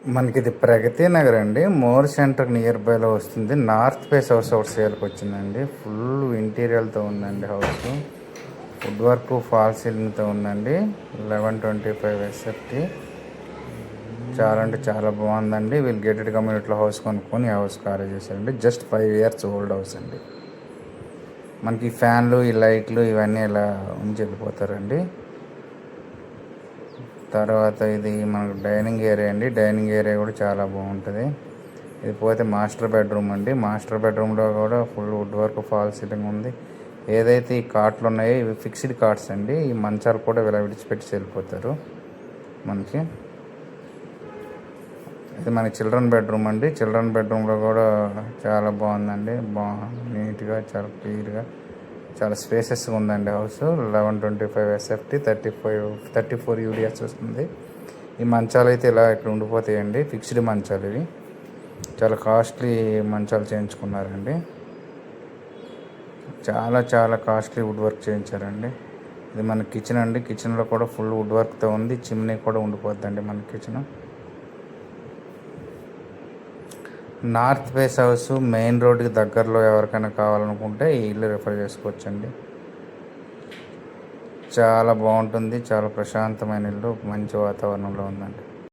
మనకి ఇది ప్రగతి నగర్ అండి. మోర్ సెంటర్ నియర్ బైలో వస్తుంది. నార్త్ ఫేస్ హౌస్ ఒకటి సేల్కి వచ్చిందండి. ఫుల్ ఇంటీరియర్తో ఉందండి హౌస్. వుడ్ వర్క్ ఫాల్ సీలింగ్తో ఉందండి. 1125 SFT. చాలా అంటే చాలా బాగుందండి. వీళ్ళు గేటెడ్ కమ్యూనిటీలో హౌస్ కొనుక్కొని హౌస్ ఖాళీ చేశారండి. జస్ట్ 5 years ఓల్డ్ హౌస్ అండి. మనకి ఈ ఫ్యాన్లు, ఈ లైట్లు ఇవన్నీ ఇలా ఉంచి వెళ్ళిపోతారండి. తర్వాత ఇది మనకు డైనింగ్ ఏరియా అండి. డైనింగ్ ఏరియా కూడా చాలా బాగుంటుంది. ఇది పోతే మాస్టర్ బెడ్రూమ్ అండి. మాస్టర్ బెడ్రూమ్లో కూడా full wood work fall ceiling ఉంది. ఏదైతే ఈ కాట్లు ఉన్నాయో ఇవి ఫిక్స్డ్ కాట్స్ అండి. ఈ మంచాలు కూడా ఇలా విడిచిపెట్టి వెళ్ళిపోతారు మనకి. ఇది మన చిల్డ్రన్ బెడ్రూమ్ అండి. చిల్డ్రన్ బెడ్రూమ్లో కూడా చాలా బాగుందండి. నీట్గా చాలా క్లియర్గా చాలా స్పేసెస్గా ఉందండి హౌస్. 1125 SFT 34 UDS వస్తుంది. ఈ మంచాలు అయితే ఇలా ఇక్కడ ఉండిపోతాయండి. ఫిక్స్డ్ మంచాలు ఇవి. చాలా కాస్ట్లీ మంచాలు చేయించుకున్నారండి. చాలా చాలా కాస్ట్లీ వుడ్ వర్క్ చేయించారండి. ఇది మన కిచెన్ అండి. కిచెన్లో కూడా ఫుల్ వుడ్ వర్క్తో ఉంది. చిమ్నీ కూడా ఉండిపోద్దండి మన kitchen. North face house main రోడ్కి దగ్గరలో ఎవరికైనా కావాలనుకుంటే ఈ ఇల్లు రిఫర్ చేసుకోవచ్చండి. చాలా బాగుంటుంది. చాలా ప్రశాంతమైన ఇల్లు, మంచి వాతావరణంలో ఉందండి.